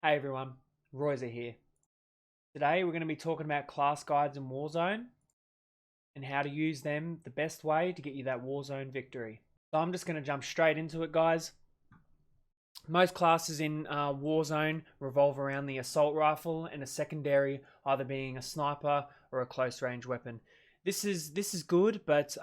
Hey everyone, Royzer here. Today we're going to be talking about class guides in Warzone and how to use them the best way to get you that Warzone victory. So I'm just going to jump straight into it, guys. Most classes in Warzone revolve around the assault rifle and a secondary either being a sniper or a close range weapon. This is good, but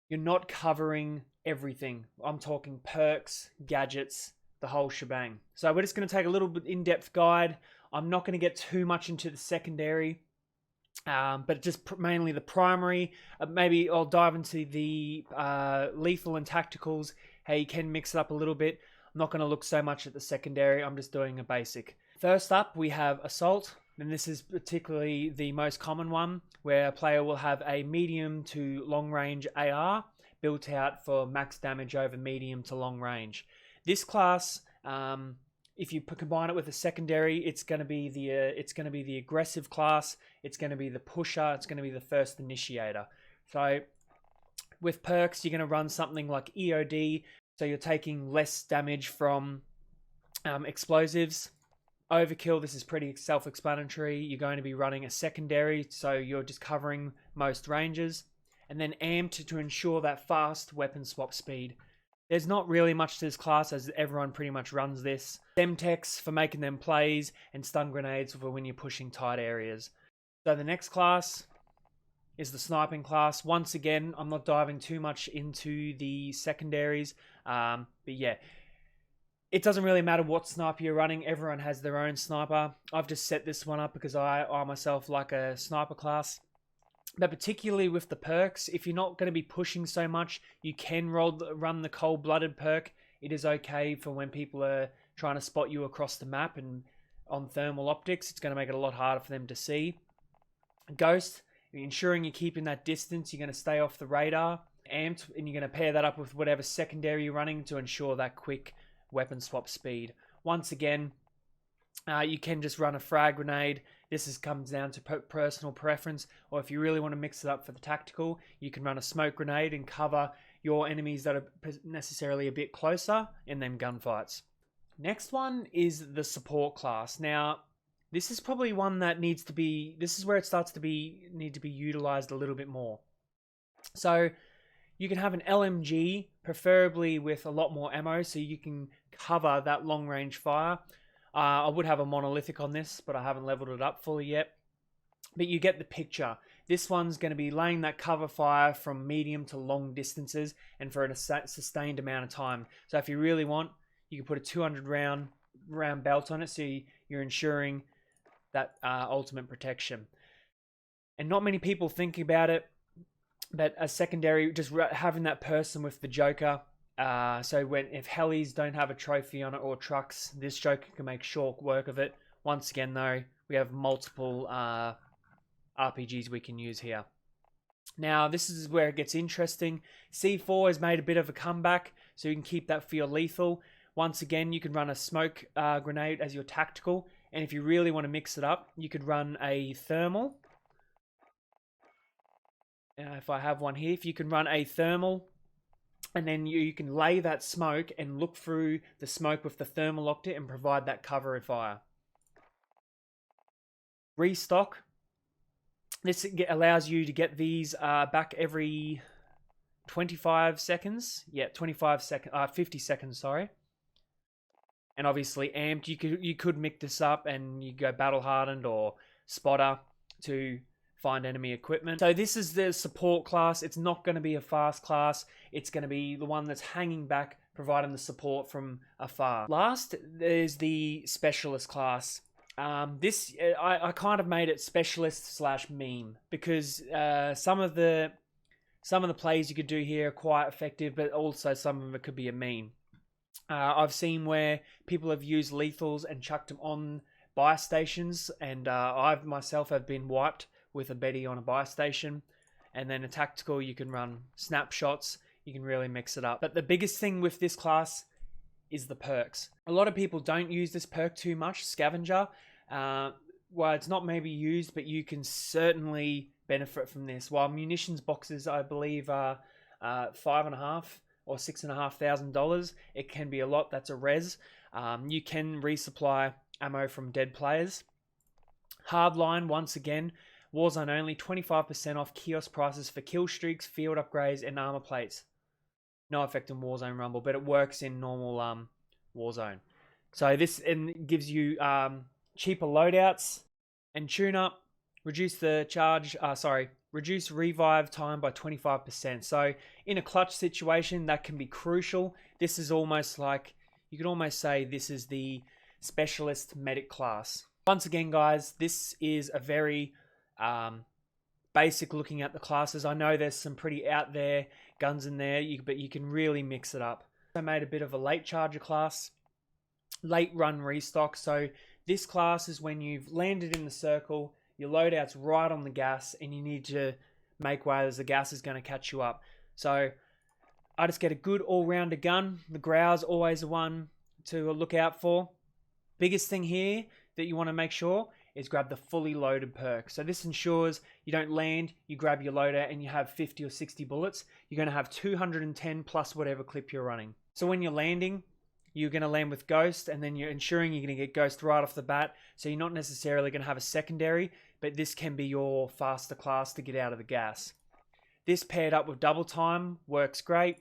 you're not covering everything. I'm talking perks, gadgets, the whole shebang. So we're just going to take a little bit in-depth guide. I'm not going to get too much into the secondary, but just mainly the primary. Maybe I'll dive into the lethal and tacticals, how you can mix it up a little bit. I'm not going to look so much at the secondary. I'm just doing a basic. First up, we have assault. And this is particularly the most common one, where a player will have a medium to long range AR built out for max damage over medium to long range. This class, if you combine it with a secondary, it's going to be the aggressive class. It's going to be the pusher. It's going to be the first initiator. So with perks, you're going to run something like EOD. So you're taking less damage from explosives. Overkill, this is pretty self-explanatory. You're going to be running a secondary, so you're just covering most ranges. And then amped to ensure that fast weapon swap speed. There's not really much to this class as everyone pretty much runs this. Semtex for making them plays, and stun grenades for when you're pushing tight areas. So the next class is the sniping class. Once again, I'm not diving too much into the secondaries, but yeah. It doesn't really matter what sniper you're running. Everyone has their own sniper. I've just set this one up because I myself like a sniper class. But particularly with the perks, if you're not going to be pushing so much, you can run the cold-blooded perk. It is okay for when people are trying to spot you across the map and on thermal optics. It's going to make it a lot harder for them to see. Ghost, ensuring you're keeping that distance. You're going to stay off the radar. Amped, and you're going to pair that up with whatever secondary you're running to ensure that quick weapon swap speed. Once again, you can just run a frag grenade. This comes down to personal preference, or if you really want to mix it up for the tactical, you can run a smoke grenade and cover your enemies that are necessarily a bit closer in them gunfights. Next one is the support class. Now, this is probably one that this is where it starts to need to be utilized a little bit more. So you can have an LMG, preferably with a lot more ammo, so you can cover that long range fire. I would have a monolithic on this, but I haven't leveled it up fully yet. But you get the picture. This one's going to be laying that cover fire from medium to long distances and for a sustained amount of time. So if you really want, you can put a 200 round belt on it, so you're ensuring that ultimate protection. And not many people think about it, but a secondary, just having that person with the Joker. So if helis don't have a trophy on it or trucks, this Joker can make short work of it. Once again, though, we have multiple RPGs we can use here. Now, this is where it gets interesting. C4 has made a bit of a comeback, so you can keep that for your lethal. Once again, you can run a smoke grenade as your tactical, and if you really want to mix it up, you could run a thermal. If I have one here, if you can run a thermal, and then you can lay that smoke and look through the smoke with the thermal optic and provide that cover of fire. Restock. This allows you to get these back every 25 seconds. Yeah, 50 seconds, sorry. And obviously amped, you could mix this up and you go battle hardened or spotter to find enemy equipment. So this is the support class. It's not going to be a fast class. It's going to be the one that's hanging back, providing the support from afar. Last, there's the specialist class. This I kind of made it specialist / meme because some of the plays you could do here are quite effective, but also some of it could be a meme. I've seen where people have used lethals and chucked them on buy stations, and I've myself have been wiped with a Betty on a buy station. And then a tactical, you can run snapshots. You can really mix it up. But the biggest thing with this class is the perks. A lot of people don't use this perk too much, Scavenger. Well, it's not maybe used, but you can certainly benefit from this. While munitions boxes, I believe, are $5,500 or $6,500, it can be a lot. That's a res. You can resupply ammo from dead players. Hardline, once again, Warzone only, 25% off kiosk prices for kill streaks, field upgrades, and armor plates. No effect on Warzone Rumble, but it works in normal Warzone. So this gives you cheaper loadouts and tune up, reduce revive time by 25%. So in a clutch situation, that can be crucial. This is almost like, you could almost say this is the specialist medic class. Once again, guys, this is a very basic looking at the classes. I know there's some pretty out there guns in there, but you can really mix it up. I made a bit of a Latecharger class, late run restock. So this class is when you've landed in the circle, your loadout's right on the gas, and you need to make way as the gas is going to catch you up. So I just get a good all-rounder gun. The Grau's always the one to look out for. Biggest thing here that you want to make sure is grab the fully loaded perk. So this ensures you don't land, you grab your loader and you have 50 or 60 bullets. You're going to have 210 plus whatever clip you're running. So when you're landing, you're going to land with Ghost, and then you're ensuring you're going to get Ghost right off the bat. So you're not necessarily going to have a secondary, but this can be your faster class to get out of the gas. This paired up with double time works great.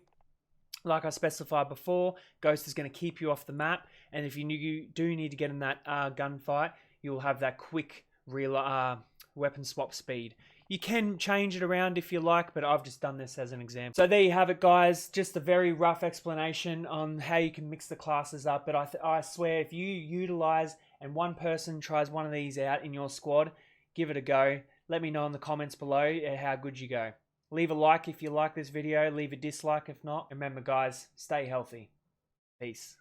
Like I specified before, Ghost is going to keep you off the map, and if you do need to get in that gunfight, you'll have that quick weapon swap speed. You can change it around if you like, but I've just done this as an example. So there you have it, guys. Just a very rough explanation on how you can mix the classes up, but I swear if you utilize and one person tries one of these out in your squad, give it a go. Let me know in the comments below how good you go. Leave a like if you like this video, leave a dislike if not. Remember, guys, stay healthy. Peace.